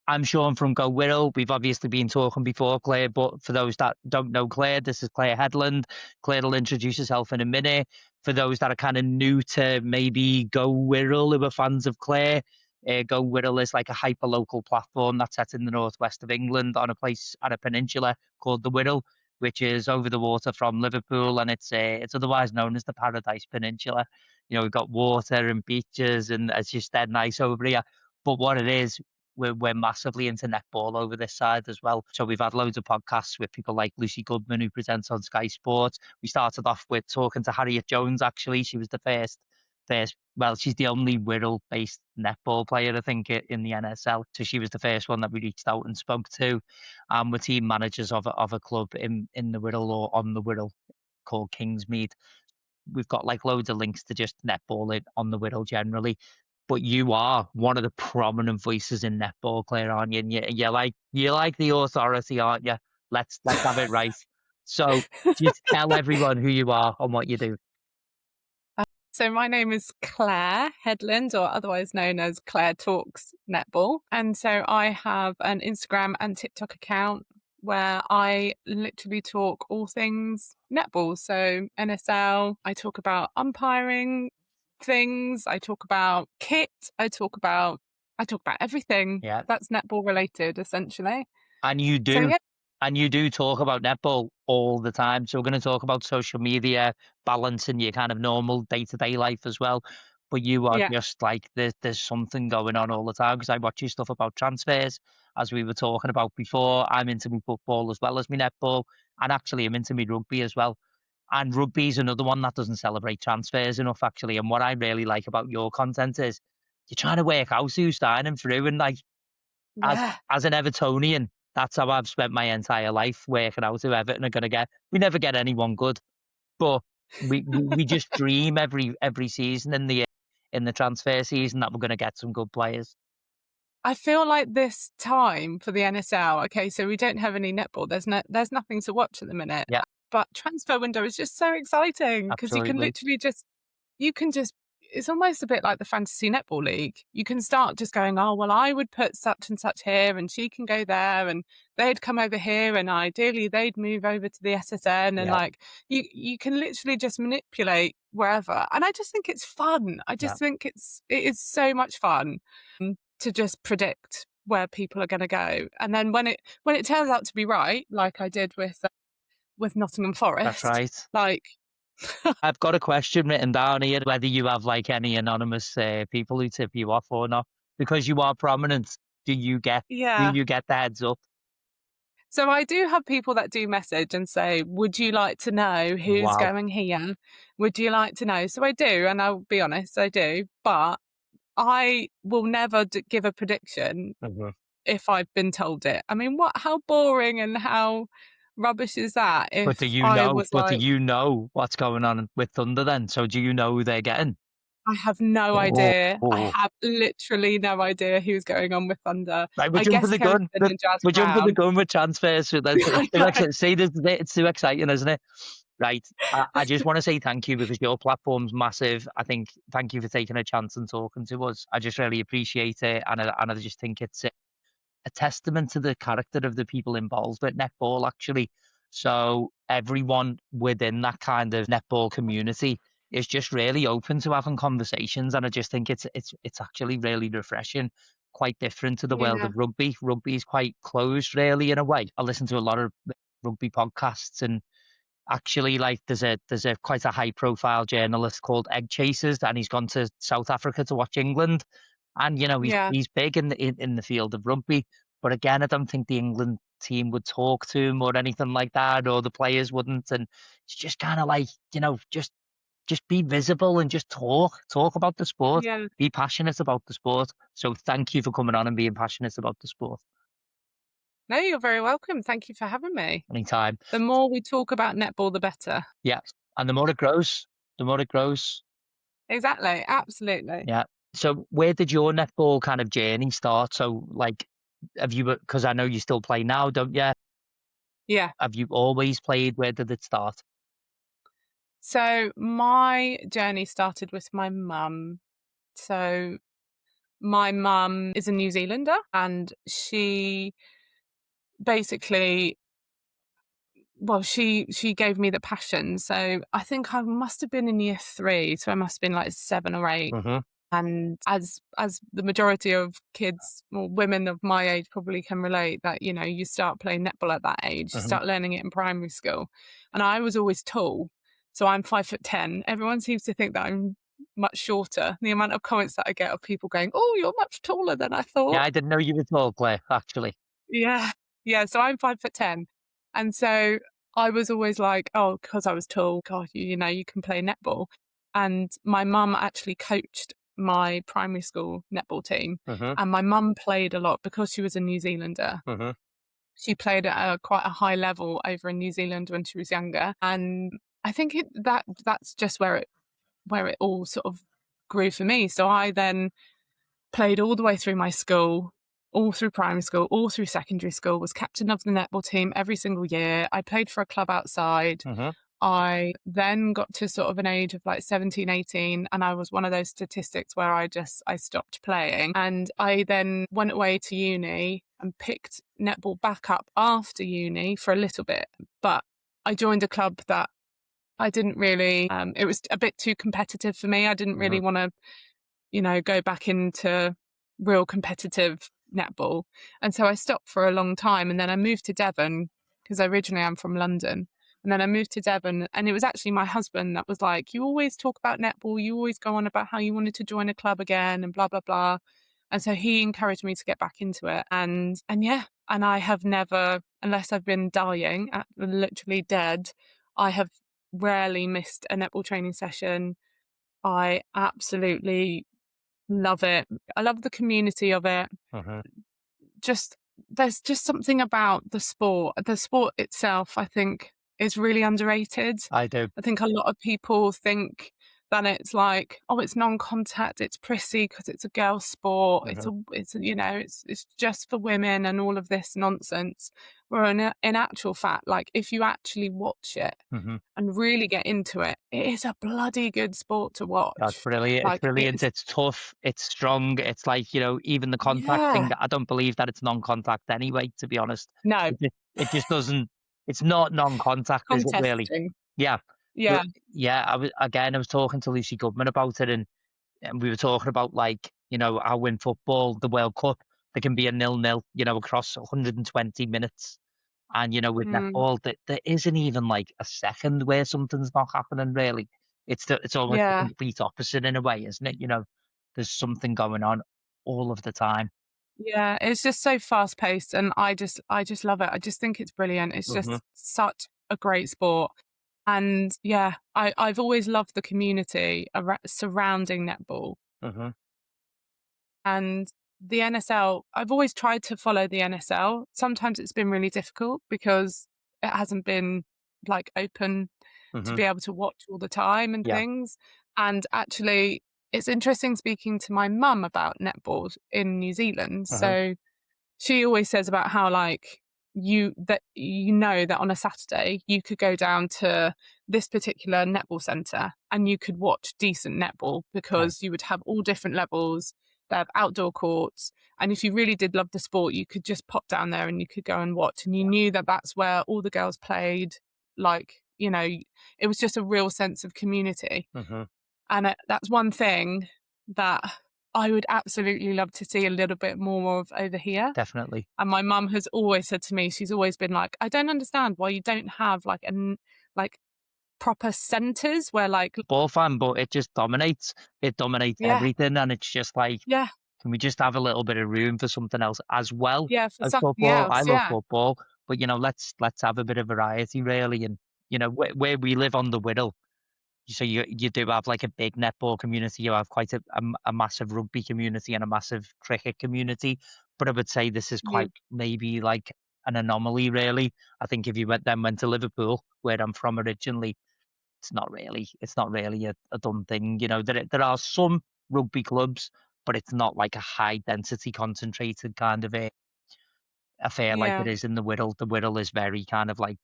I'm Sean from Go-Wirral. We've obviously been talking before, Claire, but for those that don't know Claire, this is Claire Headland. Claire will introduce herself in a minute. For those that are kind of new to maybe Go-Wirral, who are fans of Claire, Go-Wirral is like a hyper-local platform that's set in the northwest of England on a place at a peninsula called the Wirral, which is over the water from Liverpool, and it's otherwise known as the Paradise Peninsula. We've got water and beaches, and it's just dead nice over here. But what it is, we're massively into netball over this side as well. So we've had loads of podcasts with people like Lucy Goodman, who presents on Sky Sports. We started off with talking to Harriet Jones, actually. She was the well, she's the only Wirral-based netball player, I think, in the NSL. So she was the first one that we reached out and spoke to. We're team managers of a club in the Wirral or on the Wirral called Kingsmead. We've got like loads of links to just netball on the Wirral generally. But you are one of the prominent voices in netball, Claire, aren't you? And you're like the authority, aren't you? Let's have it right. So just tell everyone who you are and what you do. So my name is Claire Headland, or otherwise known as Claire Talks Netball. And so I have an Instagram and TikTok account where I literally talk all things netball. So NSL, I talk about umpiring things, I talk about kit, I talk about everything that's netball related, essentially. And you do. And you do talk about netball all the time. So we're going to talk about social media, balancing your kind of normal day-to-day life as well. But you are just like, there's something going on all the time, because I watch your stuff about transfers, as we were talking about before. I'm into my football as well as my netball, and actually I'm into my rugby as well. And rugby is another one that doesn't celebrate transfers enough, actually. And what I really like about your content is you're trying to work out who's signing through. And like, as an Evertonian, that's how I've spent my entire life, working out who Everton are going to get. We never get anyone good, but we just dream every season in the transfer season that we're going to get some good players. I feel like this time for the NSL, okay, so we don't have any netball. There's nothing to watch at the minute. Yeah. But transfer window is just so exciting, because you can literally it's almost a bit like the fantasy netball league. You can start just going, oh, well, I would put such and such here, and she can go there, and they'd come over here, and ideally they'd move over to the SSN. And like, you can literally just manipulate wherever. And I just think it's fun. I just think it is so much fun to just predict where people are going to go. And then when it turns out to be right, like I did with Nottingham Forest. That's right. Like, I've got a question written down here, whether you have like any anonymous people who tip you off or not, because you are prominent. Do you get the heads up? So I do have people that do message and say, would you like to know who's going here? Would you like to know? So I do, and I'll be honest, I do, but I will never give a prediction if I've been told it. I mean, how boring and how rubbish is that? But do you know what's going on with Thunder then? So do you know who they're getting? I have no idea. I have literally no idea who's going on with Thunder. Right, we're jumping the gun. We're jumping the gun with transfers. So it's too exciting, isn't it? Right. I just want to say thank you, because your platform's massive. I think thank you for taking a chance and talking to us. I just really appreciate it, and I just think it's a testament to the character of the people involved with netball, actually. So everyone within that kind of netball community is just really open to having conversations, and I just think it's actually really refreshing, quite different to the world of rugby. Rugby is quite closed, really, in a way. I listen to a lot of rugby podcasts, and actually, like, there's a quite a high profile journalist called Egg Chasers, and he's gone to South Africa to watch England. And he's big in the field of rugby, but again, I don't think the England team would talk to him or anything like that, or the players wouldn't. And it's just kind of like, just be visible and just talk about the sport. Be passionate about the sport. So thank you for coming on and being passionate about the sport. No, you're very welcome. Thank you for having me. Anytime. The more we talk about netball, the better. Yeah, and the more it grows. Exactly, absolutely. Yeah. So where did your netball kind of journey start? So like, because I know you still play now, don't you? Yeah. Have you always played? Where did it start? So my journey started with my mum. So my mum is a New Zealander, and she basically, well, she gave me the passion. So I think I must have been in year 3, so I must have been like 7 or 8. Hmm. And as the majority of kids or women of my age probably can relate, that, you know, you start playing netball at that age, you Hmm. start learning it in primary school. And I was always tall. So I'm 5'10". Everyone seems to think that I'm much shorter. The amount of comments that I get of people going, "Oh, you're much taller than I Yeah, thought." I didn't know you were tall, Claire, actually. Yeah. Yeah, so I'm 5'10". And so I was always like, "Oh, because I was tall, God, you know, you can play netball." And my mum actually coached my primary school netball team, Hmm. and my mum played a lot because she was a New Zealander. Hmm. She played at quite a high level over in New Zealand when she was younger, and I think that's just where it all sort of grew for me. So I then played all the way through my school, all through primary school, all through secondary school, was captain of the netball team every single year. I played for a club outside. Hmm. I then got to sort of an age of like 17, 18, and I was one of those statistics where I stopped playing. And I then went away to uni and picked netball back up after uni for a little bit. But I joined a club that I didn't really, it was a bit too competitive for me. I didn't Hmm. really want to, you know, go back into real competitive netball. And so I stopped for a long time, and then I moved to Devon because originally I'm from London. And then I moved to Devon, and it was actually my husband that was like, "You always talk about netball, you always go on about how you wanted to join a club again and blah blah blah." And so he encouraged me to get back into it. And yeah, and I have never, unless I've been dying, literally dead, I have rarely missed a netball training session. I absolutely love it. I love the community of it. Hmm. Just there's just something about the sport. The sport itself, I think, is really underrated. I do. I think a lot of people think that it's like, oh, it's non-contact, it's prissy because it's a girl sport. Hmm. You know, it's just for women and all of this nonsense. Where in actual fact, like if you actually watch it Hmm. and really get into it, it is a bloody good sport to That's watch. brilliant. It's Like brilliant. it's It's tough. It's strong. It's like, even the contact thing, yeah. that I don't believe that it's non-contact anyway, to be honest. No, It just doesn't, it's not non-contact, is it really? contesting. Yeah. Yeah. But yeah, I was talking to Lucy Goodman about it, and we were talking about, like, how in football, the World Cup, there can be a 0-0, across 120 minutes. And, with Mm, netball, there isn't even like a second where something's not happening really. It's almost the yeah. complete opposite in a way, isn't it? There's something going on all of the time. Yeah, it's just so fast paced, and I just love it. I just think it's brilliant. It's Hmm. just such a great sport. And yeah, I've always loved the community surrounding netball. Hmm. And the NSL, I've always tried to follow the NSL. Sometimes it's been really difficult because it hasn't been like open to Hmm. be able to watch all the time and Yeah. things. And actually, it's interesting speaking to my mum about netball in New Zealand. Hmm. So she always says about how like you know that on a Saturday you could go down to this particular netball centre and you could watch decent netball Yeah. because you would have all different levels. They have outdoor courts, and if you really did love the sport, you could just pop down there and you could go and watch. And you knew that that's where all the girls played. Like, you know, it was just a real sense of community. Hmm. And that's one thing that I would absolutely love to see a little bit more of over here. Definitely. And my mum has always said to me, she's always been like, "I don't understand why you don't have like like proper centres where like." Ball fan, but it just dominates. It dominates Yeah, everything, and it's just like, yeah, can we just have a little bit of room for something else as well yeah, for as something football? I else, love yeah. football, but let's have a bit of variety, really. And where we live on the Wirral, so you do have like a big netball community. You have quite a massive rugby community and a massive cricket community. But I would say this is Yeah, quite maybe like an anomaly, really. I think if you went to Liverpool, where I'm from originally, it's not really a done thing. There are some rugby clubs, but it's not like a high density concentrated kind of a affair like it yeah, is in the Wirral. The Wirral is very kind of like,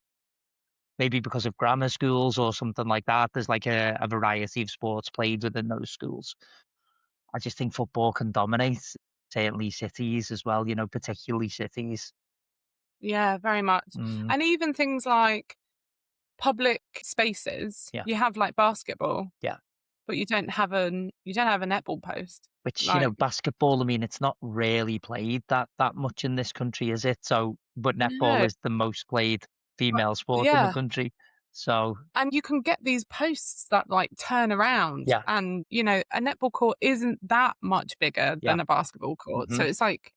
maybe because of grammar schools or something like that. There's like a variety of sports played within those schools. I just think football can dominate, certainly cities as well, particularly cities. Yeah, very much. Mm, And even things like public spaces, yeah, you have like basketball, yeah. but you don't have a netball post. Which, Like, basketball, I mean, it's not really played that much in this country, is it? So, but netball no, is the most played but female sport in the yeah. country. So, And you can get these posts that like turn around, yeah, and a netball court isn't that much bigger yeah, than a basketball court. hmm So it's like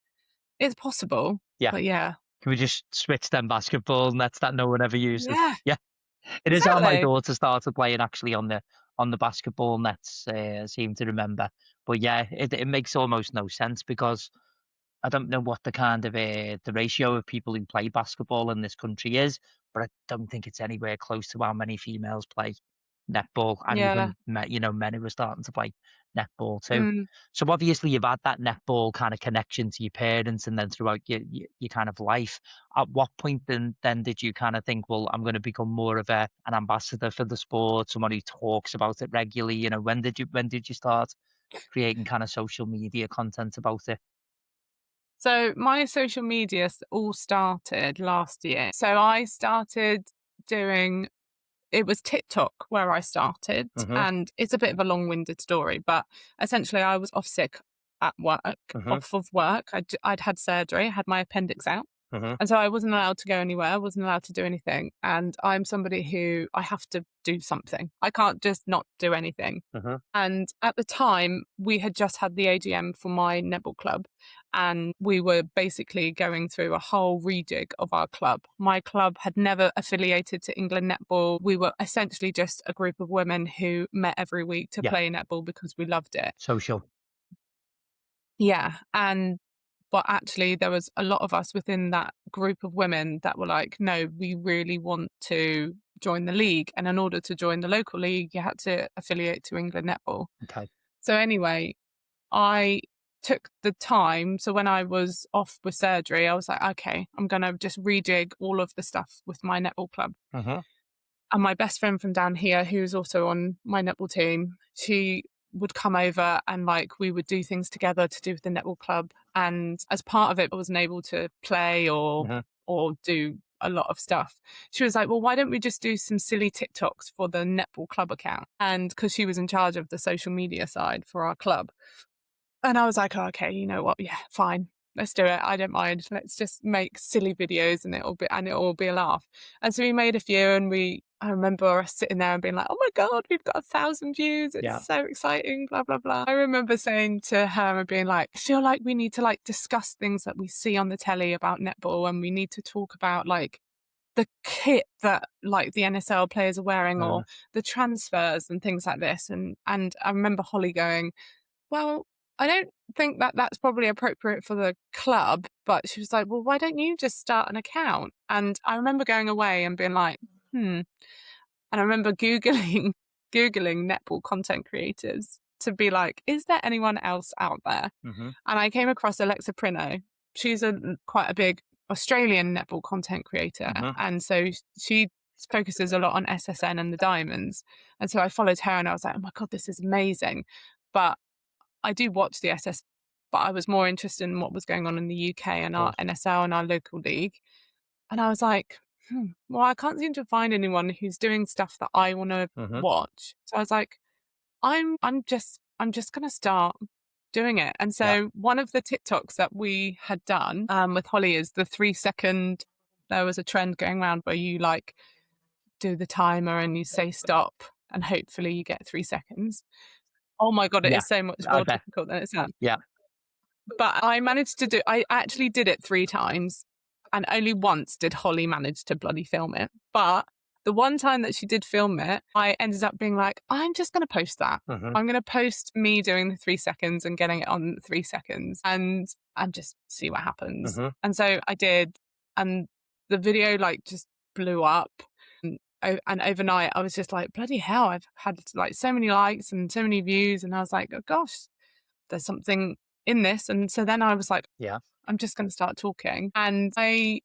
it's possible. yeah. But yeah. Can we just switch them basketball nets that no one ever uses? Yeah, Yeah. It is how my exactly. daughter started playing actually on the basketball nets, I seem to remember. But yeah, it makes almost no sense because I don't know what the kind of the ratio of people who play basketball in this country is, but I don't think it's anywhere close to how many females play netball, and Yeah. even men who are starting to play netball too. Mm. So obviously you've had that netball kind of connection to your parents, and then throughout your kind of life. At what point then did you kind of think, well, I'm going to become more of an ambassador for the sport, someone who talks about it regularly? When did you start creating kind of social media content about it? So my social media all started last year. So I started doing it was TikTok where I started, Mhm. and it's a bit of a long-winded story, but essentially I was Mhm. off of work. I'd had surgery, I had my appendix out. Mhm. And so I wasn't allowed to go anywhere, I wasn't allowed to do anything. And I'm somebody who I have to do something. I can't just not do anything. Mhm. And at the time, we had just had the AGM for my netball club, and we were basically going through a whole rejig of our club. My club had never affiliated to England Netball. We were essentially just a group of women who met every week to Yeah. play netball because we loved it. Social. Yeah. But actually, there was a lot of us within that group of women that were like, no, we really want to join the league. And in order to join the local league, you had to affiliate to England Netball. Okay. So anyway, I took the time. So when I was off with surgery, I was like, okay, I'm going to just rejig all of the stuff with my netball club. Mhm. And my best friend from down here, who's also on my netball team, she would come over and like we would do things together to do with the netball club. And as part of it, I wasn't able to play Mhm. or do a lot of stuff. She was like, well, why don't we just do some silly TikToks for the netball club account? And because she was in charge of the social media side for our club. And I was like, "Oh, okay, you know what? Yeah, fine. Let's do it. I don't mind. Let's just make silly videos and it'll be a laugh." And so we made a few, and I remember us sitting there and being like, "Oh my God, we've got 1,000 views. It's Yeah. so exciting, blah, blah, blah." I remember saying to her and being like, "I feel like we need to like discuss things that we see on the telly about netball, and we need to talk about like the kit that like the NSL players are wearing, or Mm. the transfers and things like this." And I remember Holly going, well, I don't think that that's probably appropriate for the club, but she was like, well, why don't you just start an account? And I remember going away and being like, hmm. And I remember Googling netball content creators to be like, is there anyone else out there? Mhm. And I came across Alexa Prino. She's quite a big Australian netball content creator. Mhm. And so she focuses a lot on SSN and the Diamonds. And so I followed her and I was like, oh my God, this is amazing. But I do watch the SS, but I was more interested in what was going on in the UK and Of our course. NSL and our local league. And I was like, well, I can't seem to find anyone who's doing stuff that I want to Mhm. watch. So I was like, I'm just going to start doing it. And Yeah. so one of the TikToks that we had done with Holly is the 3 second. There was a trend going around where you like do the timer and you say stop, and hopefully you get 3 seconds. Oh my God, it Yeah. is so much I more bet. difficult than it sounds. Yeah. But I actually did it 3 times, and only once did Holly manage to bloody film it. But the one time that she did film it, I ended up being like, "I'm just gonna post that. Mhm. I'm gonna post me doing the 3 seconds and getting it on 3 seconds and just see what happens." Mhm. And so I did, and the video, like, just blew up. And overnight, I was just like, "Bloody hell, I've had, like, so many likes and so many views," and I was like, "Oh gosh, there's something in this." And so then I was like, Yeah. I'm just going to start talking. And I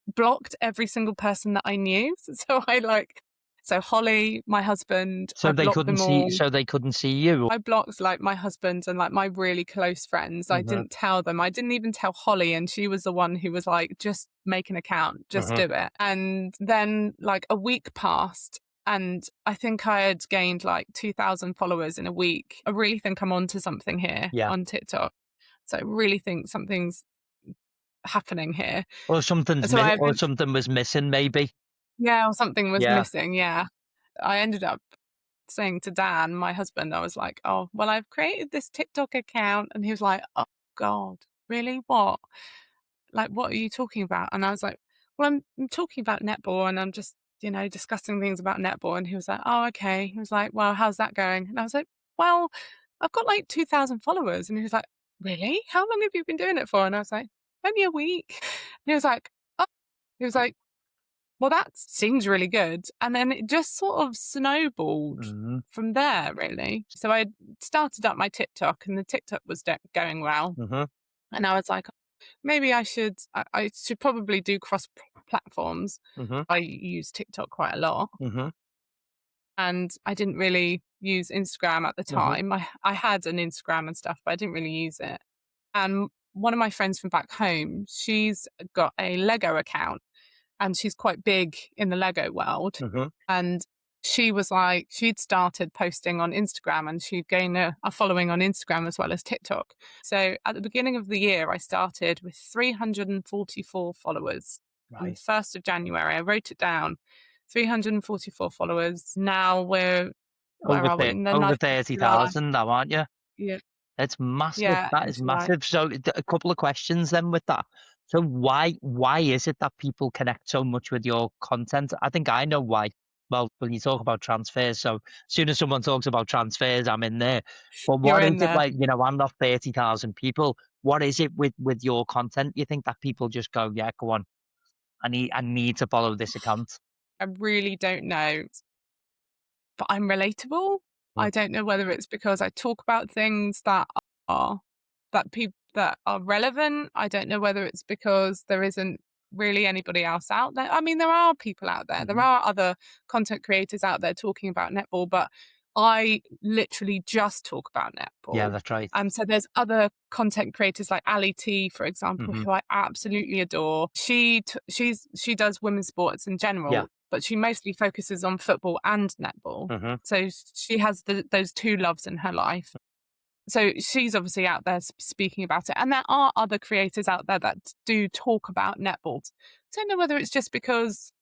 blocked every single person that I knew. So I like So Holly, my husband, So I they blocked couldn't them see. all. So they couldn't see you. I blocked like my husband and like my really close friends. I Mhm. didn't tell them. I didn't even tell Holly, and she was the one who was like, just make an account, just Mhm. do it. And then like a week passed, and I think I had gained like 2,000 followers in a week. I really think I'm onto something here Yeah. on TikTok. So I really think something's happening here. Or something's So I've or been, something was missing, maybe. yeah, or something was Yeah. missing. Yeah. I ended up saying to Dan, my husband, I was like, "Oh, well, I've created this TikTok account." And he was like, "Oh, God, really? What? Like, what are you talking about?" And I was like, "Well, I'm talking about netball and I'm just, discussing things about netball." And he was like, "Oh, okay." He was like, "Well, how's that going?" And I was like, "Well, I've got like 2,000 followers." And he was like, "Really? How long have you been doing it for?" And I was like, "Only a week." And he was like, "Oh," he was like, "Well, that seems really good." And then it just sort of snowballed Mhm. from there, really. So I started up my TikTok and the TikTok was going well. Mhm. And I was like, maybe I should probably do cross platforms. Mhm. I use TikTok quite a lot Mhm. and I didn't really use Instagram at the Mhm. time. I had an Instagram and stuff, but I didn't really use it. And one of my friends from back home, she's got a Lego account and she's quite big in the Lego world. Mhm. And she was like, she'd started posting on Instagram and she'd gained a following on Instagram as well as TikTok. So at the beginning of the year, I started with 344 followers on the Right. 1st of January. I wrote it down 344 followers. Now where are we? In the Over 9th of thirty July. thousand now, aren't you? Yeah. It's massive. Yeah. That In is July. massive. So a couple of questions then with that. So why is it that people connect so much with your content? I think I know why. Well, when you talk about transfers, so as soon as someone talks about transfers, I'm in there. But You're what is in it there. like? I'm not 30,000 people. What is it with your content? You think that people just go, yeah, go on. I need to follow this account. I really don't know. But I'm relatable. Mm. I don't know whether it's because I talk about things are that are relevant. I don't know whether it's because there isn't really anybody else out there. I mean, there are people out there. There Mhm. are other content creators out there talking about netball, but I literally just talk about Yeah, netball. that's right. So there's other content creators like Ali T, for example, Hmm. who I absolutely adore. She does women's sports in Yeah. general, but she mostly focuses on football and netball. Hmm. So she has those two loves in her life. So she's obviously out there speaking about it. And there are other creators out there that do talk about netball. I don't know whether it's just because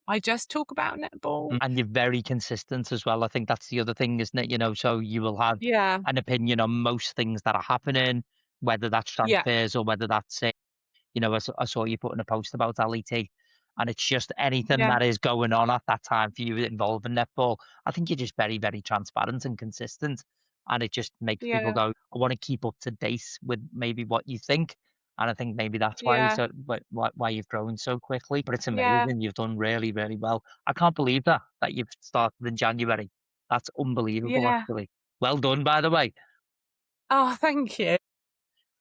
I just talk about netball. And you're very consistent as well. I think that's the other thing, isn't it? So you will have Yeah. an opinion on most things that are happening, whether that's Yeah. transfers or whether that's I saw you putting a post about LET, and it's just anything Yeah. that is going on at that time for you involving netball. I think you're just very, very transparent and consistent, and it just makes people Yeah. go, "I want to keep up to date with maybe what you think." And I think maybe that's why Yeah. so why you've grown so quickly. But it's Yeah. amazing. You've done really, really well. I can't believe that you've started in January. That's unbelievable, Yeah. actually. Well done, by the way. Oh, thank you.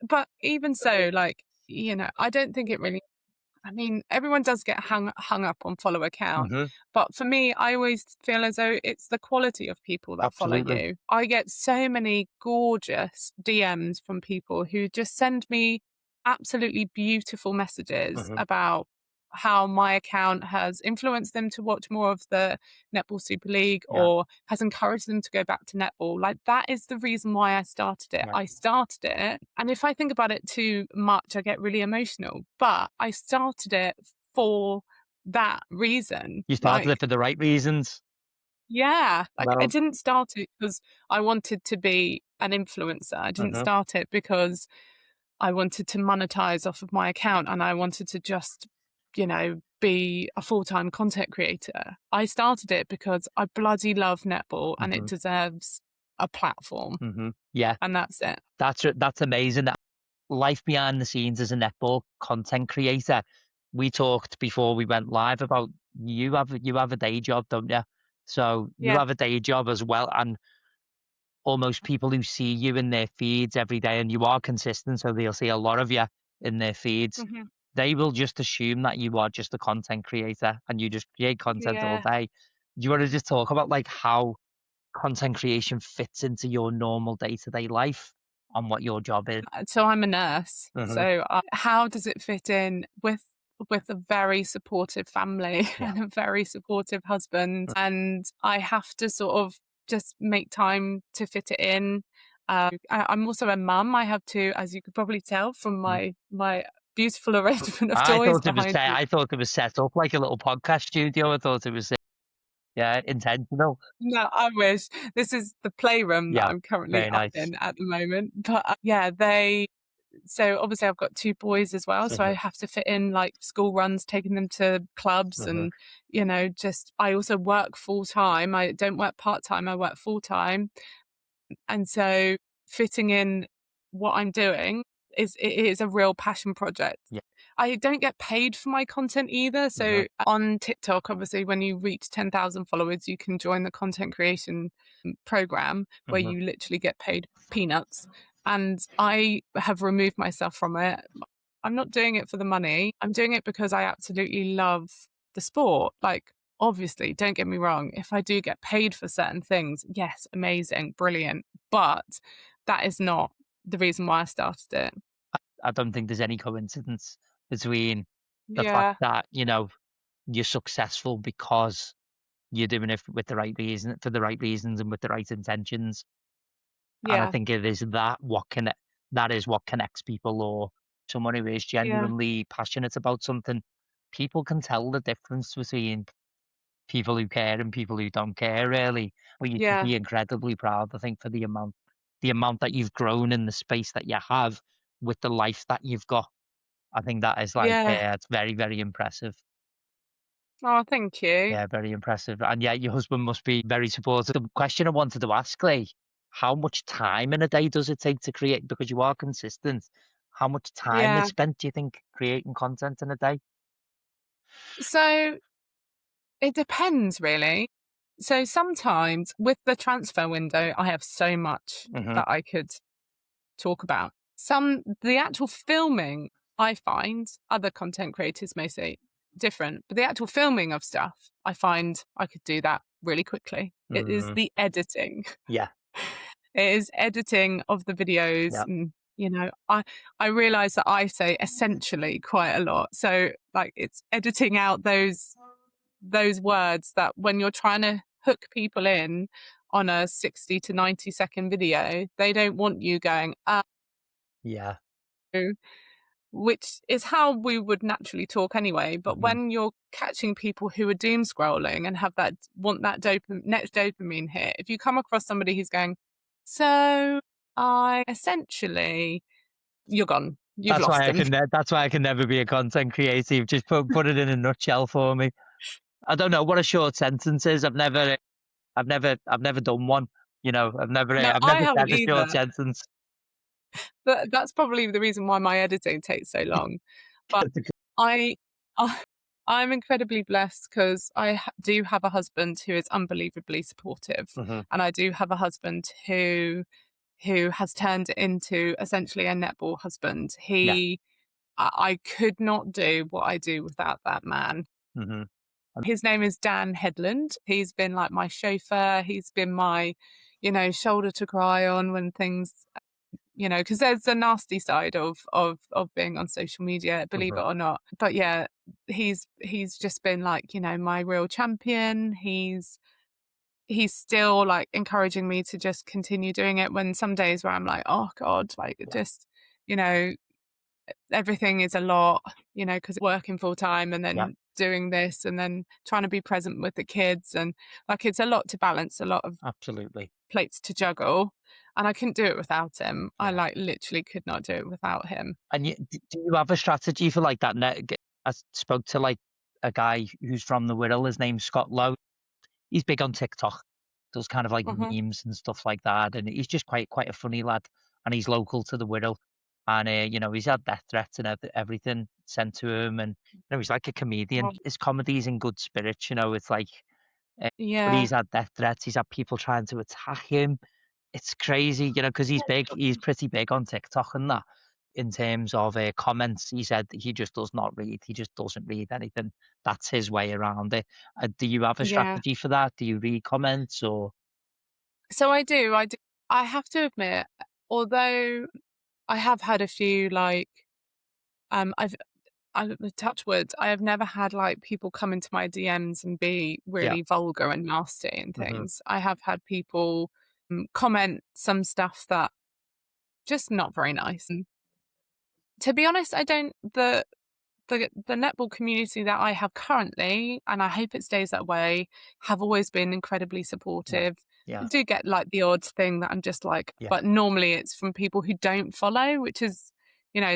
But even so, like, I don't think it really. I mean, everyone does get hung up on follow account, Hmm. but for me, I always feel as though it's the quality of people that follow Absolutely. you. I get so many gorgeous DMs from people who just send me absolutely beautiful messages Hmm. about how my account has influenced them to watch more of the Netball Super League Yeah. or has encouraged them to go back to netball. Like, that is the reason why I started it. Right. I started it, and if I think about it too much, I get really emotional. But I started it for that reason. You started it Like, for the right reasons. yeah, like I Well. didn't start it because I wanted to be an influencer. I didn't Hmm. start it because I wanted to monetize off of my account and I wanted to just, be a full-time content creator. I started it because I bloody love netball and it Hmm. deserves a platform, Hmm. Yeah, and that's it. that's amazing. Life behind the scenes as a netball content creator. We talked before we went live about you have a day job, don't you? So you Yeah. have a day job as well, and almost people who see you in their feeds every day, and you are consistent, so they'll see a lot of you in their feeds. Mhm. They will just assume that you are just a content creator and you just create content all Yeah. day. you want to just talk about like how content creation fits into your normal day-to-day life and what your job is? So I'm a nurse. Hmm. So how does it fit in with a very supportive family Yeah. and a very supportive husband? And I have to sort of just make time to fit it in. I'm also a mum. I have to, as you could probably tell from Mm. my beautiful arrangement of toys behind me. I thought it was set up like a little podcast studio. I thought it was yeah, intentional. No, I wish. This is the playroom that Yeah, I'm currently very up nice. in at the moment. But yeah, so obviously I've got 2 boys as well, so I Hmm. have to fit in, like, school runs, taking them to clubs Hmm. and, just I also work full-time. I don't work part-time, I work full-time, and so fitting in what I'm doing is a real passion project. Yeah. I don't get paid for my content either, Hmm. so on TikTok, obviously, when you reach 10,000 followers, you can join the content creation program where Hmm. you literally get paid peanuts, and I have removed myself from it. I'm not doing it for the money. I'm doing it because I absolutely love the sport. Like, obviously, don't get me wrong, if I do get paid for certain things, yes, amazing, brilliant. But that is not the reason why I started it. I don't think there's any coincidence between the fact Yeah, that, you're successful because you're doing it with the right reason, for the right reasons and with the right intentions. And I yeah, think it is that is what connects people, or someone who is yeah, genuinely passionate about something. People can tell the difference between people who care and people who don't care, really. But you should yeah, be incredibly proud, I think, for the amount that you've grown in the space that you have with the life that you've got. I think that is like, yeah. it's very, very impressive. Oh, thank you. Yeah, very impressive. And yeah, your husband must be very supportive. The question I wanted to ask, Clay, how much time in a day does it take to create? Because you are consistent. How much time is Yeah. spent, do you think, creating content in a day? So it depends really. So sometimes with the transfer window, I have so much Hmm. that I could talk about. The actual filming, I find other content creators may say different, but the actual filming of stuff, I find I could do that really quickly. It is Hmm. the editing. Yeah, It is editing of the videos yeah, and I realize that I say essentially quite a lot. So like it's editing out those words that when you're trying to hook people in on a 60 to 90-second video, they don't want you going, yeah. which is how we would naturally talk anyway. But Hmm. when you're catching people who are doom scrolling and have that want that next dopamine hit, if you come across somebody who's going, so I essentially, you're gone. You've lost them. That's why I can never be a content creative. Just put it in a nutshell for me. I don't know what a short sentence is. I've never done one. No, I've I never said haven't a short either. sentence. But that's probably the reason why my editing takes so long. But I, I I'm incredibly blessed because do have a husband who is unbelievably supportive, Hmm. and I do have a husband who has turned into essentially a netball husband. Yeah. I could not do what I do without that man. Hmm. His name is Dan Headland. He's been like my chauffeur. He's been my, shoulder to cry on when things, because there's a nasty side of being on social media, believe Hmm. it or not. But yeah, he's just been like, my real champion. He's still like encouraging me to just continue doing it when some days where I'm like, oh God, like it Yeah. just, you know, everything is a lot, because working full time and Yeah. then doing this and then trying to be present with the kids and like it's a lot to balance, a lot of Absolutely. plates to juggle. And I couldn't do it without him. I Yeah. like literally could not do it without him. And do you have a strategy for like that? I spoke to like a guy who's from the Wirral. His name's Scott Lowe. He's big on TikTok. Does kind of like Hmm. memes and stuff like that. And he's just quite a funny lad. And he's local to the Wirral. And he's had death threats and everything sent to him. And he's like a comedian. His comedy's in good spirits. It's like, but Yeah. he's had death threats. He's had people trying to attack him. It's crazy, because he's big. He's pretty big on TikTok and that. in terms of comments. He said that he just does not read. He just doesn't read anything. That's his way around it. Do you have a Yeah. strategy for that? Do you read comments or? So I do. I have to admit, although I have had a few like, I've touch wood, I have never had like people come into my DMs and be Yeah. really vulgar and nasty and Hmm. things. I have had people comment some stuff that just not very nice. And to be honest, I don't the netball community that I have currently, and I hope it stays that way, have always been incredibly Yeah. supportive. I Yeah. do get like the odd thing that I'm just like, Yeah. but normally it's from people who don't follow, which is,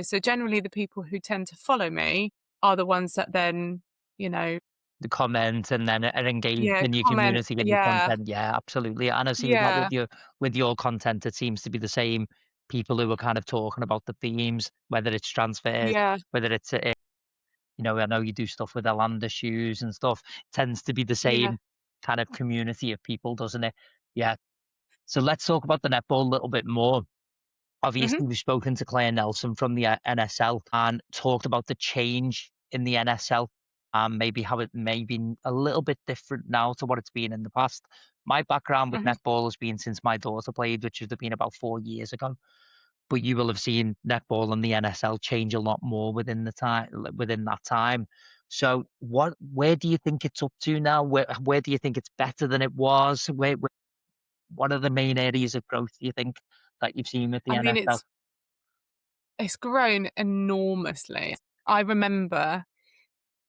so generally the people who tend to follow me are the ones that then, you know, The comment and then are engaged yeah, in your comment. community and your Yeah, content. Yeah, absolutely. And I see that yeah, with your content. It seems to be the same people who are kind of talking about the themes, whether it's transfers, yeah, whether it's I know you do stuff with Alanda shoes and stuff. It tends to be the yeah. same kind of community of people, doesn't it? Yeah. So let's talk about the netball a little bit more. Hmm. Obviously, we've spoken to Claire Nelson from the NSL and talked about the change in the NSL and maybe how it may be a little bit different now to what it's been in the past. My background with Hmm. netball has been since my daughter played, which would have been about 4 years ago. But you will have seen netball and the NSL change a lot more within that time. So, where do you think it's up to now? Where do you think it's better than it was? What are the main areas of growth do you think that you've seen with the I mean, NSL? it's grown enormously. I remember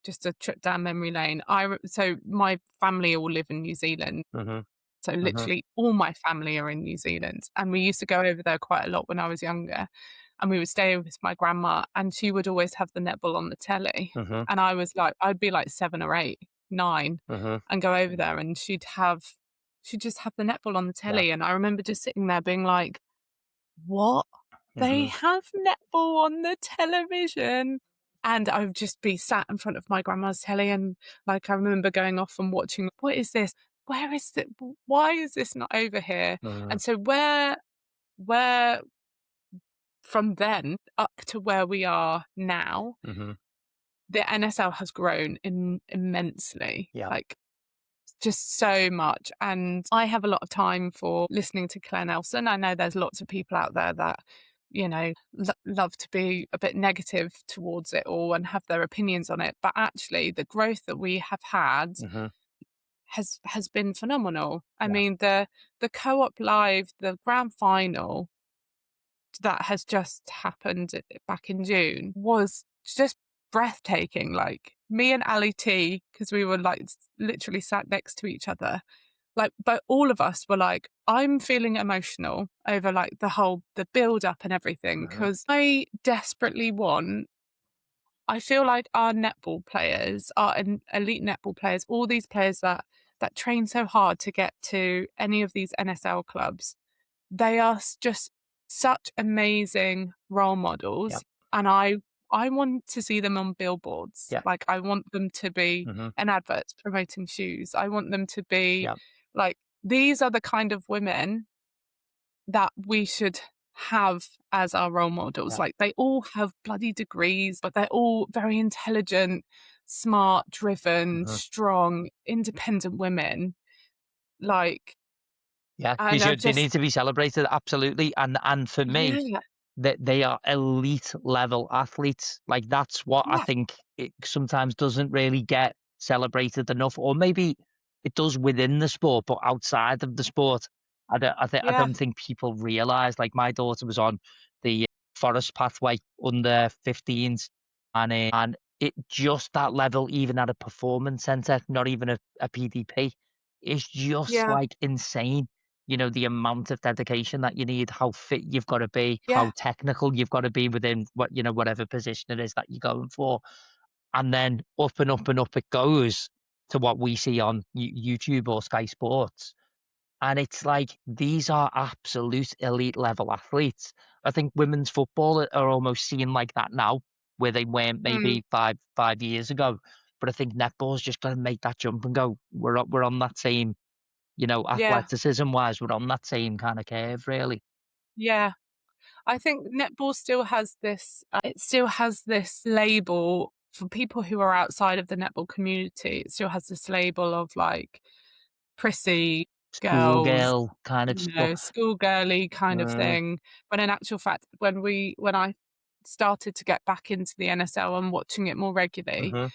just a trip down memory lane. So my family all live in New Zealand. Mhm, So mhm, literally all my family are in New Zealand, and we used to go over there quite a lot when I was younger, and we would stay with my grandma, and she would always have the netball on the telly, mhm, and I'd be like 7 or 8, 9, mhm. and go over there, and she'd just have the netball on the Yeah. telly, and I remember just sitting there being like, "What? They Mhm, have netball on the television?" And I would just be sat in front of my grandma's telly and, like, I remember going off and watching, "What is this? Where is it? Why is this not over here?" mhm, And so where from then up to where we are now, mhm. the NSL has grown immensely, Yeah. like, just so much, and I have a lot of time for listening to Claire Nelson. I know there's lots of people out there that, love to be a bit negative towards it all and have their opinions on it, but actually the growth that we have had Mhm. has been phenomenal. I Yeah. mean, the Co-op Live, the grand final that has just happened back in June was just breathtaking. Like, me and Ali T, because we were like literally sat next to each other, like, but all of us were like, I'm feeling emotional over like the build up and everything, Mhm. because I desperately want, I feel like our netball players, our elite netball players, all these players that train so hard to get to any of these NSL clubs, they are just such amazing role Yeah. models, and I want to see them on billboards. Yeah. Like, I want them to be Mhm. in adverts promoting shoes. I want them to be Yeah. like, these are the kind of women that we should have as our role models. Yeah. Like, they all have bloody degrees, but they're all very intelligent, smart, driven, Mhm. strong, independent women. Like, Yeah. and I They just, need to be celebrated, absolutely. And for me, yeah, that they are elite level athletes. Like that's what I yeah, think it sometimes doesn't really get celebrated enough, or maybe it does within the sport, but outside of the sport, I yeah, don't think people realize. Like my daughter was on the Forest Pathway under 15s, and it just that level, even at a performance center, not even a PDP, is just yeah, like insane. The amount of dedication that you need, how fit you've got to be, yeah. how technical you've got to be within whatever position it is that you're going for. And then up and up and up it goes to what we see on YouTube or Sky Sports. And it's like these are absolute elite level athletes. I think women's football are almost seen like that now, where they weren't Mm, maybe five years ago. But I think netball's just going to make that jump and go. We're on that same, yeah, athleticism wise, we're on that same kind of curve, really. yeah. I think netball still has this. It still has this label for people who are outside of the netball community. It still has this label of like prissy girls, Schoolgirl kind of stuff. schoolgirly kind of Mm, thing. When in actual fact, when I started to get back into the NSL and watching it more regularly, mhm.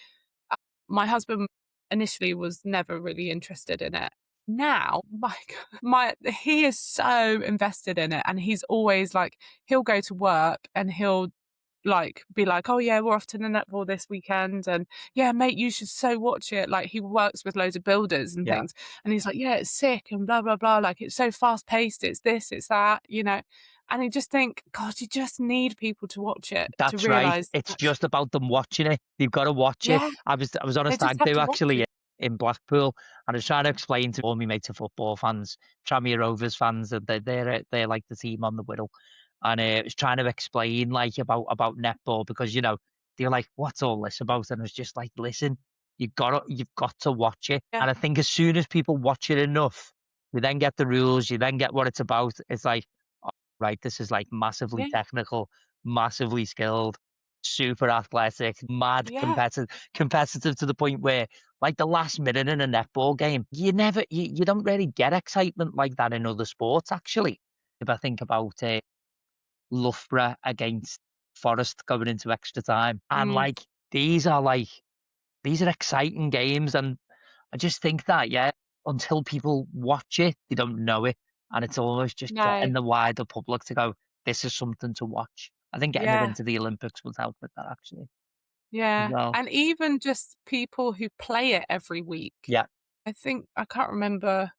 my husband initially was never really interested in it. Now, my he is so invested in it, and he's always like, he'll go to work and he'll like be like, "Oh yeah, we're off to the netball this weekend," and "Yeah, mate, you should so watch it." Like he works with loads of builders and Yeah, things, and he's like, "Yeah, it's sick and blah blah blah. Like it's so fast paced. It's this, it's that, you know." And I just think, God, you just need people to watch it to that's right. realize, It's actually, just about them watching it. They've got to watch it. yeah, I was on a they just stag have do to watch actually it. in Blackpool, and I was trying to explain to all my mates are football fans, Tranmere Rovers fans, that they're like the team on the Wirral, and I was trying to explain like about netball because they're like, "What's all this about?" And I was just like, "Listen, you've got to watch it." Yeah, And I think as soon as people watch it enough, you then get the rules, you then get what it's about. It's like, oh, right, this is like massively yeah, technical, massively skilled, super athletic, mad yeah, competitive to the point where like the last minute in a netball game, you don't really get excitement like that in other sports actually. If I think about Loughborough against Forest going into extra time, and mm, these are these are exciting games, and I just think that until people watch it, they don't know it, and it's almost just no, getting the wider public to go, this is something to watch. I think getting it yeah, into the Olympics would help with that actually as yeah, well. and even just people who play it every week. Yeah, I think I can't remember,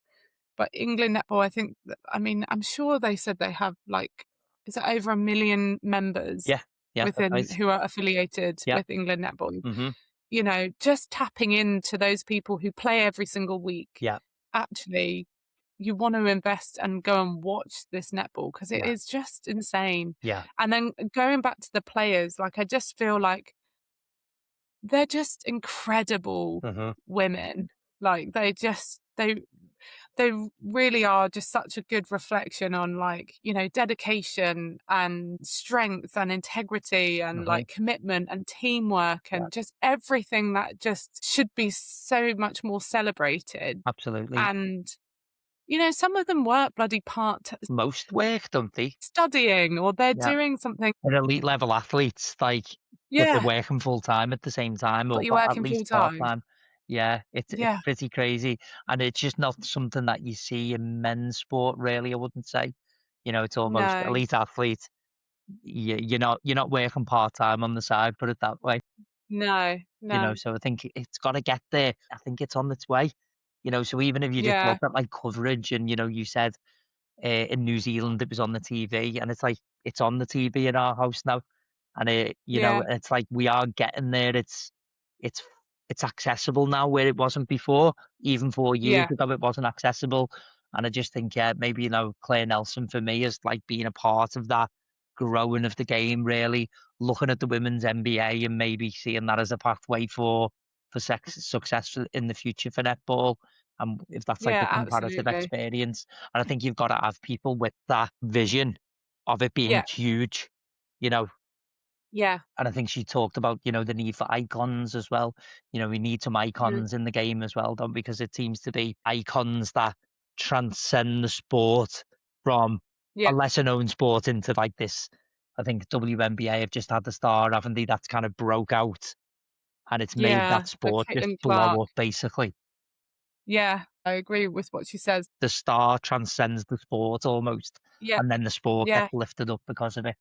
but England netball, I think that, I mean, I'm sure they said they have like, is it over 1 million members yeah, yeah, that's within right. who are affiliated Yeah, with England netball? hmm, You know, just tapping into those people who play every single week. yeah, Actually, you want to invest and go and watch this netball because it yeah, is just insane. yeah, And then going back to the players, like I just feel like they're just incredible hmm, women. Like they really are just such a good reflection on like, you know, dedication and strength and integrity and hmm, like commitment and teamwork yeah, and just everything that just should be so much more celebrated. absolutely. And, you know, some of them work bloody Most work, don't they? studying or they're Yeah, doing something. they're elite level athletes, but they're Yeah, working full time at the same time, but or you're at working full least part time. time. Yeah, it's Yeah, pretty crazy, and it's just not something that you see in men's sport, really. I wouldn't say, it's almost no, elite athlete. You're not working part time on the side, put it that way. no, no. So I think it's got to get there. I think it's on its way. So even if you just Yeah, look at like coverage, and you said in New Zealand it was on the TV, and it's like it's on the TV in our house now, and yeah, it's like we are getting there. It's it's accessible now where it wasn't before. Even 4 years yeah, ago, it wasn't accessible, and I just think maybe Claire Nelson for me is like being a part of that growing of the game, really looking at the women's NBA and maybe seeing that as a pathway for success in the future for netball. And if that's like yeah, the comparative absolutely. experience, and I think you've got to have people with that vision of it being Yeah, huge, you know. yeah, And I think she talked about, the need for icons as well. We need some mhm, icons in the game as well, don't we? Because it seems to be icons that transcend the sport from yeah, a lesser known sport into like this. I think WNBA have just had the star, haven't they? That's kind of broke out, and it's made yeah, that the sport just Caitlin Clark. blow up basically. Yeah, I agree with what she says. The star transcends the sport almost, Yeah, and then the sport gets yeah, lifted up because of it.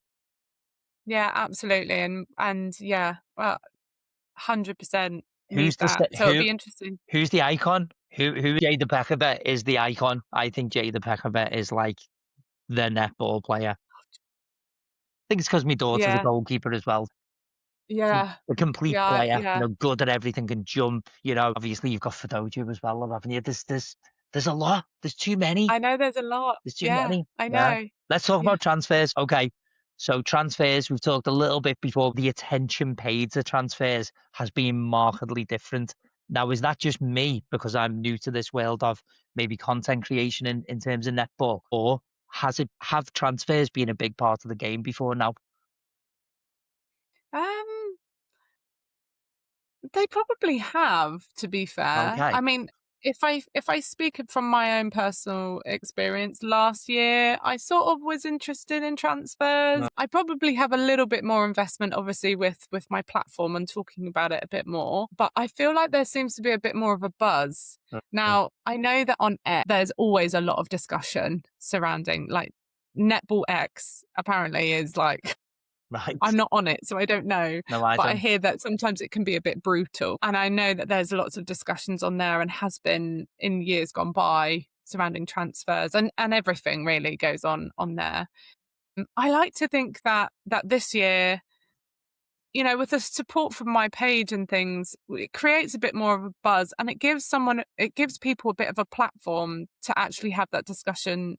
yeah, absolutely, and yeah, well, 100% need Who's the that. st- So it'll who be interesting. who's the icon? Who Jada Peckervet is the icon. I think Jada Peckervet is like the netball player. I think it's because my daughter's a Yeah, goalkeeper as well. She's yeah, a complete yeah, player, yeah. good at everything, can jump. Obviously you've got Fadoju as well, haven't you? There's a lot. There's too many. I know there's a lot. There's too Yeah, many. I Yeah. know. Let's talk Yeah, about transfers. Okay. So transfers, we've talked a little bit before. The attention paid to transfers has been markedly different. Now, is that just me because I'm new to this world of maybe content creation in terms of netball? Or have transfers been a big part of the game before now? They probably have, to be fair. Okay. I mean, if I speak from my own personal experience, last year I sort of was interested in transfers. I probably have a little bit more investment, obviously, with my platform and talking about it a bit more. But I feel like there seems to be a bit more of a buzz. Now, I know that on X, there's always a lot of discussion surrounding like Netball X apparently is like Right. I'm not on it, so I don't know. No, I But I don't. hear that sometimes it can be a bit brutal. And I know that there's lots of discussions on there and has been in years gone by surrounding transfers and everything really goes on there. I like to think that this year, you know, with the support from my page and things, it creates a bit more of a buzz and it gives people a bit of a platform to actually have that discussion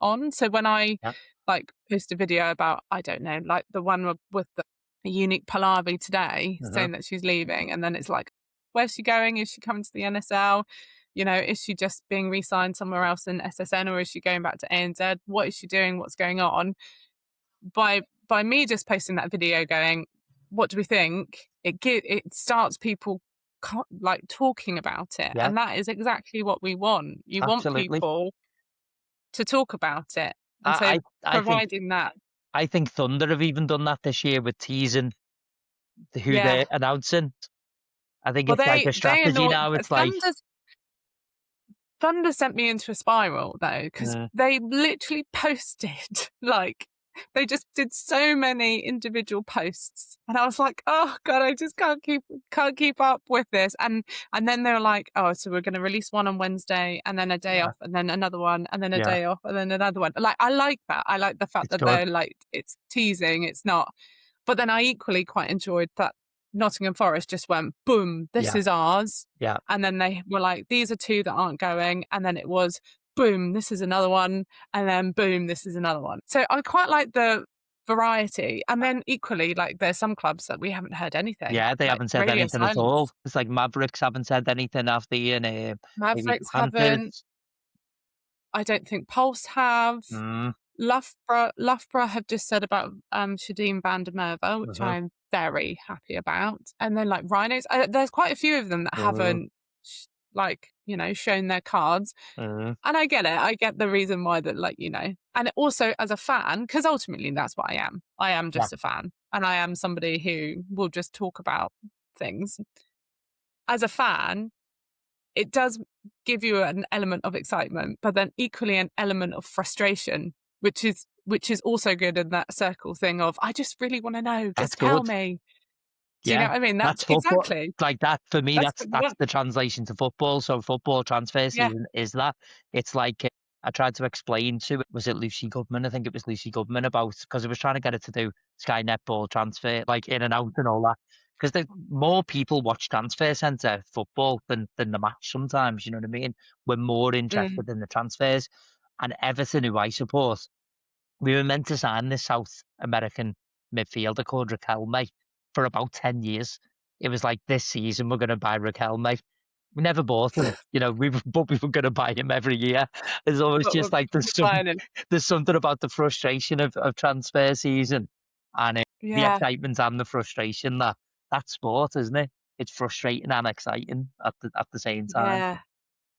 on. So when I Yeah. like post a video about, I don't know, like the one with the Unique Pallavi today saying that she's leaving, and then it's like, where's she going? Is she coming to the NSL? You know, is she just being re-signed somewhere else in SSN, or is she going back to ANZ? What is she doing? What's going on? By me just posting that video, going, what do we think? It starts people like talking about it, Yeah. and that is exactly what we want. You want Absolutely. people to talk about it. And so I think providing that. I think Thunder have even done that this year with teasing who Yeah. they're announcing. I think Well, it's like a they strategy annoy now. It's like, Thunder sent me into a spiral though, because they literally posted like they just did so many individual posts, and I was like, oh god, I just can't keep up with this. And then they were like, oh, so we're going to release one on Wednesday, and then a day off, and then another one, and then a day off, and then another one. Like, I like that. I like the fact it's that good. they're like, it's teasing, it's not. But then I equally quite enjoyed that Nottingham Forest just went, boom, this is ours. Yeah. And then they were like, these are two that aren't going. And then it was, boom, this is another one. And then, boom, this is another one. So I quite like the variety. And then equally, like, there's some clubs that we haven't heard anything. Yeah, they Like haven't said radio anything at all. silence. It's like Mavericks haven't said anything after the year, maybe Mavericks haven't. Panthers. I don't think Pulse have. Loughborough have just said about Shadim van der Merwe, which I'm very happy about. And then like Rhinos, there's quite a few of them that haven't like, you know, shown their cards. And I get it. I get the reason why that, like, you know, and also as a fan, because ultimately that's what I am. I am just a fan, and I am somebody who will just talk about things. As a fan, it does give you an element of excitement, but then equally an element of frustration, which is also good in that circle thing of, I just really want to know, just tell me. Do you know what I mean? That's football. exactly. Like that for me. That's That's the translation to football. So football transfer yeah. season is that. It's like I tried to explain to, was it Lucy Goodman? I think it was Lucy Goodman, about, because I was trying to get her to do Sky Netball transfer, like in and out and all that. Because more people watch Transfer Centre football than the match sometimes. You know what I mean? We're more interested in the transfers. And Everton, who I support, we were meant to sign this South American midfielder called Riquelme for about 10 years. It was like, this season we're going to buy Riquelme. We never bought him, you know. But we were going to buy him every year. It's always But just like there's something about the frustration of transfer season, and the excitement and the frustration, that's sport, isn't it? It's frustrating and exciting at the same time.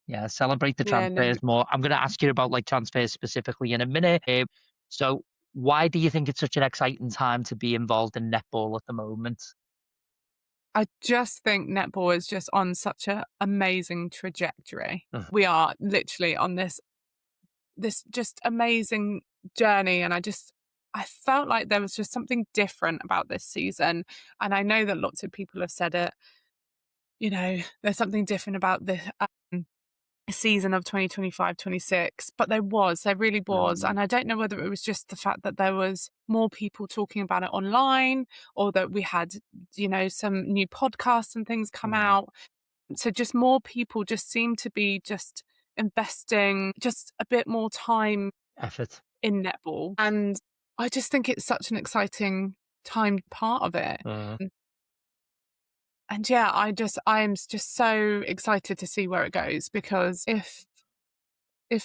Yeah, celebrate the No. transfers more. I'm going to ask you about like transfers specifically in a minute. So why do you think it's such an exciting time to be involved in netball at the moment? I just think netball is just on such an amazing trajectory. We are literally on this just amazing journey, and I felt like there was just something different about this season. And I know that lots of people have said it, you know, there's something different about the season of 2025-26, but there really was. And I don't know whether it was just the fact that there was more people talking about it online, or that we had, you know, some new podcasts and things come out. So just more people just seem to be just investing just a bit more time, effort in netball. And I just think it's such an exciting time part of it. And yeah, I'm just so excited to see where it goes, because if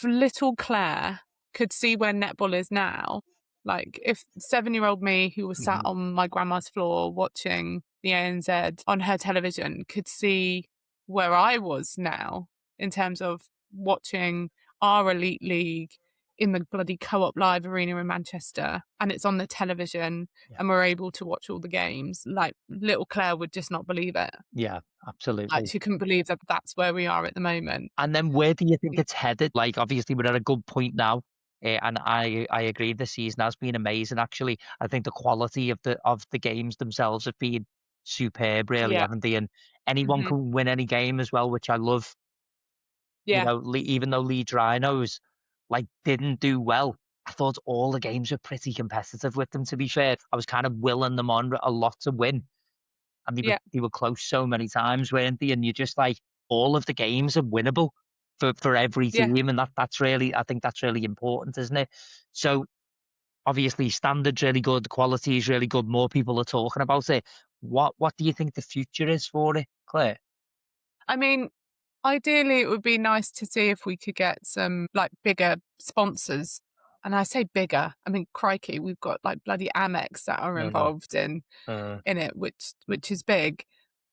little Claire could see where netball is now, like if 7-year-old me who was sat Mhm. on my grandma's floor watching the ANZ on her television could see where I was now in terms of watching our elite league in the bloody Co-op Live arena in Manchester, and it's on the television, Yeah. and we're able to watch all the games. Like little Claire would just not believe it. Yeah, Like absolutely. she couldn't believe that that's where we are at the moment. And then where do you think it's headed? Like, obviously, we're at a good point now, and I agree. The season has been amazing. Actually, I think the quality of the games themselves have been superb, really, Yeah. haven't they? And anyone Mhm. can win any game as well, which I love. You Yeah. know, even though Leeds Rhinos like didn't do well, I thought all the games were pretty competitive with them. To be fair, I was kind of willing them on a lot to win, and Yeah. they were close so many times, weren't they? And you're just like, all of the games are winnable for every Yeah. team, and that's really, I think that's really important, isn't it? So obviously, standards really good, the quality is really good. More people are talking about it. What do you think the future is for it, Claire? I mean, ideally, it would be nice to see if we could get some like bigger sponsors. And I say bigger, I mean, crikey, we've got like bloody Amex that are Uh, involved in uh, it, which is big.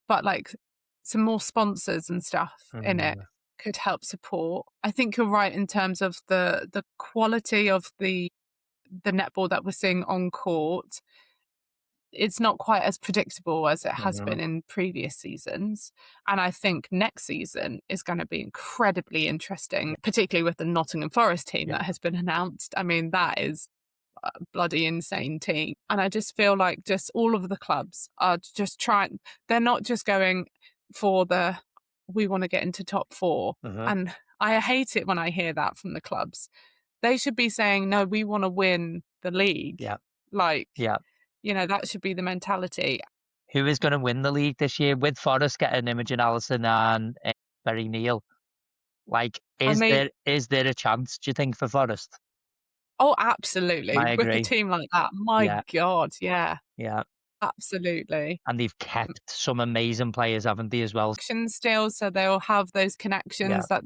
But like some more sponsors and stuff in it uh, could help support. I think you're right in terms of the quality of the netball that we're seeing on court. It's not quite as predictable as it has uh, been in previous seasons. And I think next season is going to be incredibly interesting, particularly with the Nottingham Forest team yeah. that has been announced. I mean, that is a bloody insane team. And I just feel like just all of the clubs are just trying, they're not just going for we want to get into top four. Uh-huh. And I hate it when I hear that from the clubs. They should be saying, no, we want to win the league. Yeah. Like, Yeah. that should be the mentality. Who is going to win the league this year with Forest getting Imogen Allison and Berry Neal? Like, I mean, is there a chance, do you think, for Forest? oh, absolutely. I With a agree. team like that, my Yeah. God, yeah, Yeah. absolutely. And they've kept some amazing players, haven't they, as well? Connections still, so they'll have those Yeah. connections that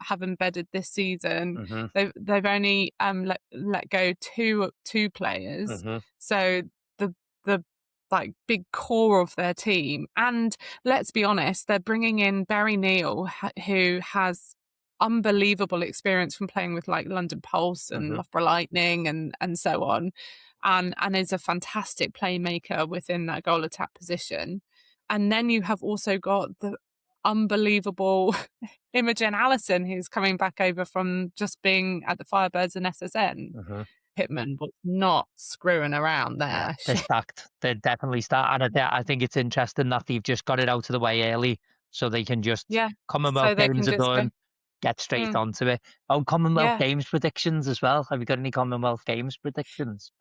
have embedded this season. Hmm. They've only let go two players, Hmm. so the like big core of their team. And let's be honest, they're bringing in Barry Neal, who has unbelievable experience from playing with like London Pulse and Hmm. Loughborough Lightning and so on, and is a fantastic playmaker within that goal attack position. And then you have also got the unbelievable Imogen Allison, who's coming back over from just being at the Firebirds and SSN. Hmm. Pittman was not screwing around Yeah. there. They're stacked. They're definitely stacked. And I think it's interesting that they've just got it out of the way early so they can just, Yeah, Commonwealth so they can Games are just go, done, get straight mm, onto it. Oh, Commonwealth yeah. Games predictions as well. Have you got any Commonwealth Games predictions?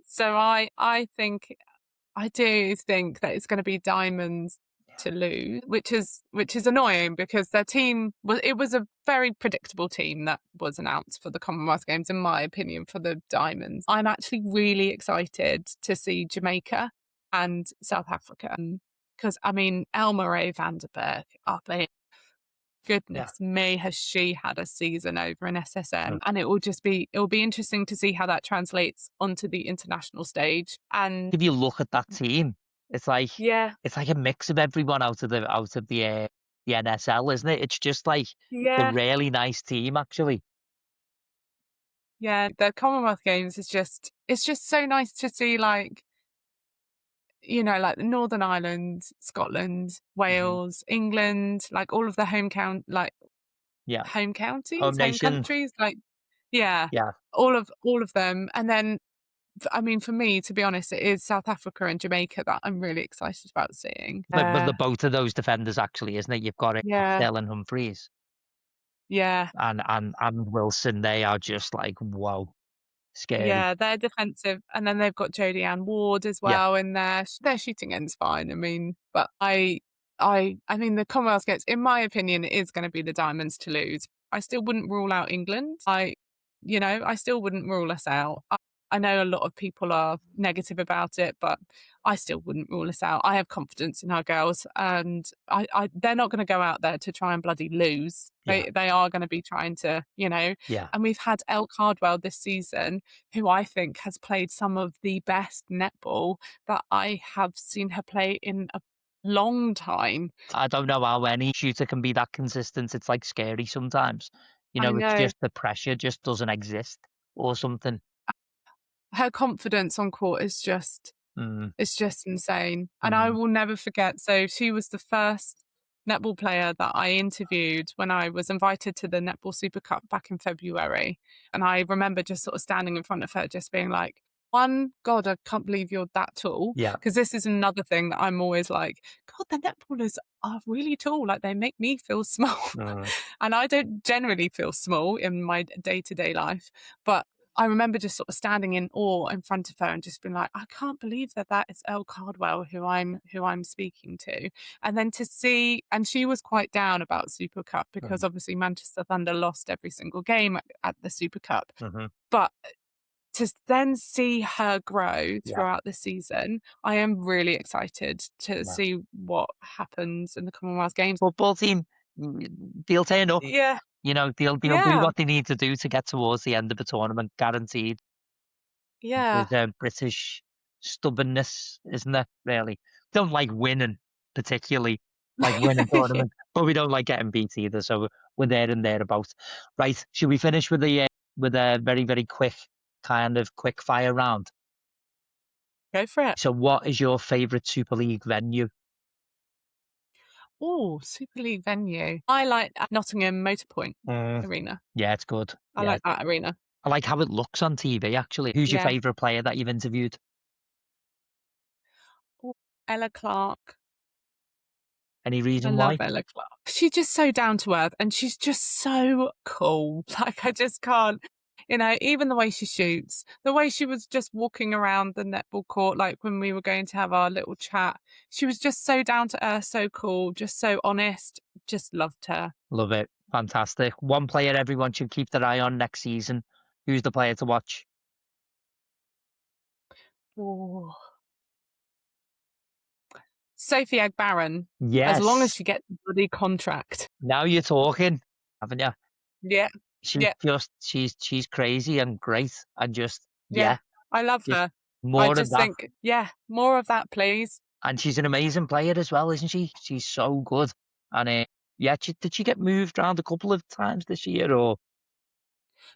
So I do think that it's going to be Diamonds to lose, which is annoying because their team was a very predictable team that was announced for the Commonwealth Games, in my opinion, for the Diamonds. I'm actually really excited to see Jamaica and South Africa because I mean Elmarie Vanderberg up in. Yeah. Goodness me, has she had a season over in Mm. SSM? And it'll be interesting to see how that translates onto the international stage. And If you look at that team, it's like yeah, it's like a mix of everyone out of the NSL, isn't it? It's just like a yeah, really nice team, actually. yeah. The Commonwealth Games is it's just so nice to see, like, like the Northern Ireland, Scotland, Hmm. Wales, England, like all of the Yeah. home counties, Home home nation. countries, like yeah, Yeah. all of them. And then I mean, for me, to be honest, it is South Africa and Jamaica that I'm really excited about seeing. But the both of those defenders, actually, isn't it? You've got it, Yeah, Axel and Humphreys, yeah, and Wilson. They are just like, whoa, scary. yeah. They're defensive, and then they've got Jodie Ann Ward as Yeah. well in there. Their shooting end's fine. I mean, but I mean, the Commonwealth Games, in my opinion, it is going to be the Diamonds to lose. I still wouldn't rule out England. I still wouldn't rule us out. I know a lot of people are negative about it, but I still wouldn't rule us out. I have confidence in our girls, and they're not going to go out there to try and bloody lose. Yeah. They are going to be trying to, Yeah. and we've had Elle Cardwell this season, who I think has played some of the best netball that I have seen her play in a long time. I don't know how any shooter can be that consistent. It's like scary sometimes. I It's know just the pressure just doesn't exist or something. her confidence on court is just Mm, it's just insane. And I mm, will never forget. So she was the first netball player that I interviewed when I was invited to the Netball Super Cup back in February. And I remember just sort of standing in front of her, just being like, one, God, I can't believe you're that tall. yeah. Because this is another thing that I'm always like, God, the netballers are really tall. Like they make me feel small. Mm, And I don't generally feel small in my day to day life. But I remember just sort of standing in awe in front of her and just being like, I can't believe that is Elle Cardwell who I'm speaking to. And then to see, and she was quite down about Super Cup because mm, obviously Manchester Thunder lost every single game at the Super Cup. mhm. But to then see her grow Yeah. throughout the season, I am really excited to Yeah. see what happens in the Commonwealth Games. Football team, they'll turn up. Yeah, They'll do yeah, what they need to do to get towards the end of the tournament, guaranteed. yeah. There's a British stubbornness, isn't there, really? Don't like winning, particularly, like winning tournaments, but we don't like getting beat either, so we're there and thereabouts. Right, should we finish with a very, very quick, kind of quick fire round? Go for it. So what is your favourite Super League venue? Oh, Super League venue. I like Nottingham Motorpoint Mm, Arena. yeah, it's good. I Yeah. like that arena. I like how it looks on TV, actually. Who's your Yeah. favourite player that you've interviewed? Ooh, Ella Clark. Any I reason love why? Ella Clark. She's just so down to earth and she's just so cool. Like I just can't, even the way she shoots, the way she was just walking around the netball court, like when we were going to have our little chat, she was just so down to earth, so cool, just so honest. Just loved her. Love it. Fantastic. One player everyone should keep their eye on next season. Who's the player to watch? Oh. Sophie Egg-Barron, as long as Yes. she gets the bloody contract. Now you're talking, haven't you? Yeah. Yeah. She's crazy and great and just Yeah, yeah, I love just her. I more of just that. think, yeah, more of that, please. And she's an amazing player as well, isn't she? She's so good. And yeah, did she get moved around a couple of times this year or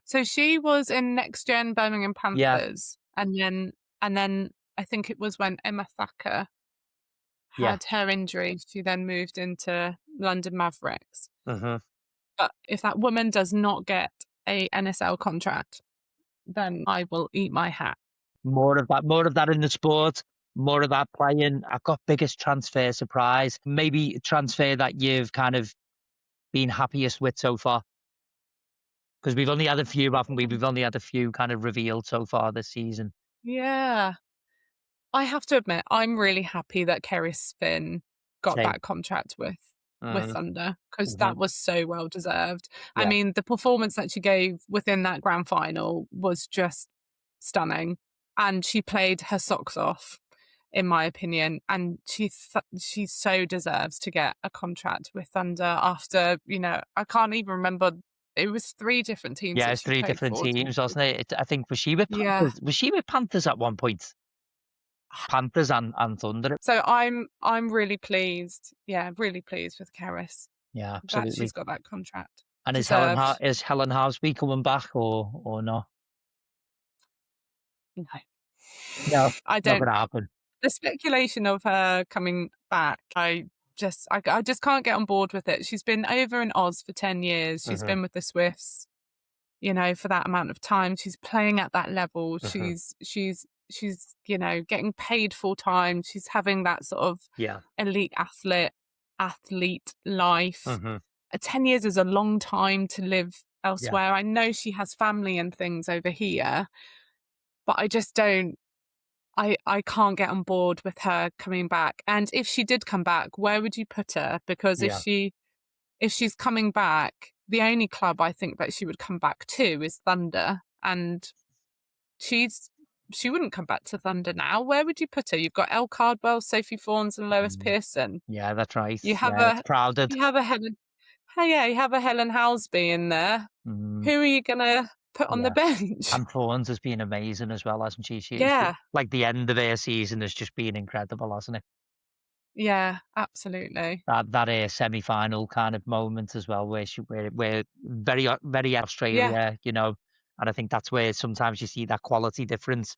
So she was in Next Gen Birmingham yeah, Panthers, and then I think it was when Emma Thacker yeah. had her injury, she then moved into London Mavericks. Mhm. But if that woman does not get a NSL contract, then I will eat my hat. More of that in the sport, more of that playing. I've got biggest transfer surprise. Maybe a transfer that you've kind of been happiest with so far? Because we've only had a few, haven't we? We've only had a few kind of revealed so far this season. Yeah. I have to admit, I'm really happy that Kerry Spin got Same. that contract with Mm, Thunder because mhm. that was so well deserved. I Yeah. mean, the performance that she gave within that grand final was just stunning, and she played her socks off, in my opinion. And she so deserves to get a contract with Thunder after I can't even remember. It was three different teams Yeah, that it's she three played different for, didn't teams, she? wasn't it? I think was she with Yeah. Panthers? Was she with Panthers at one point? Panthers and Thunder. So I'm really pleased. Yeah, really pleased with Karis Yeah, that she's absolutely. got that contract. And Deserved. Is Helen Houseby coming back or not? No. No, I not don't gonna happen. the speculation of her coming back, I just can't get on board with it. She's been over in Oz for 10 years. She's Mhm, been with the Swifts, for that amount of time. She's playing at that level. mhm. She's getting paid full time. She's having that sort of Yeah. elite athlete life. Mhm. 10 years is a long time to live Yeah. elsewhere. I know she has family and things over here, but I just don't I can't get on board with her coming back. And if she did come back, where would you put her? Because if Yeah. she's coming back, the only club I think that she would come back to is Thunder. And she's she wouldn't come back to Thunder now. Where would you put her? You've got Elle Cardwell, Sophie Fawns, and Lois Mm, Pearson. yeah, that's right. You have Yeah, it's a crowded. you have a Helen. Oh yeah, you have a Helen Housby in there. Mm, Who are you gonna put on the yeah. bench? And Fawns has been amazing as well, hasn't she? Yeah, Like the end of her season has just been incredible, hasn't it? yeah, absolutely. That semi-final kind of moment as well, where we're very Yeah, Australia, and I think that's where sometimes you see that quality difference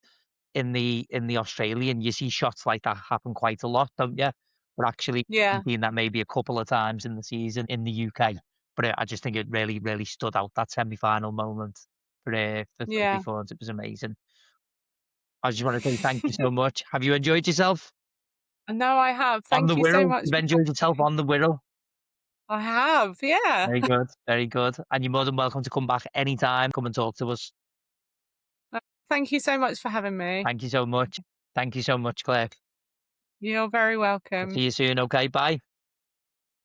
in the Australian. You see shots like that happen quite a lot, don't you? But actually, yeah, you've seen that maybe a couple of times in the season in the UK. But I just think it really, really stood out, that semi-final moment for Sophie yeah. Fawns. It was amazing. I just want to say thank you so much. Have you enjoyed yourself No, I have. on the Thank you so Wirral? much You've for enjoyed yourself having me. on the Wirral. I have, yeah. Very good, very good. And you're more than welcome to come back anytime. Come and talk to us. Thank you so much for having me. Thank you so much. Thank you so much, Claire. You're very I'll see welcome. you soon. Okay, bye.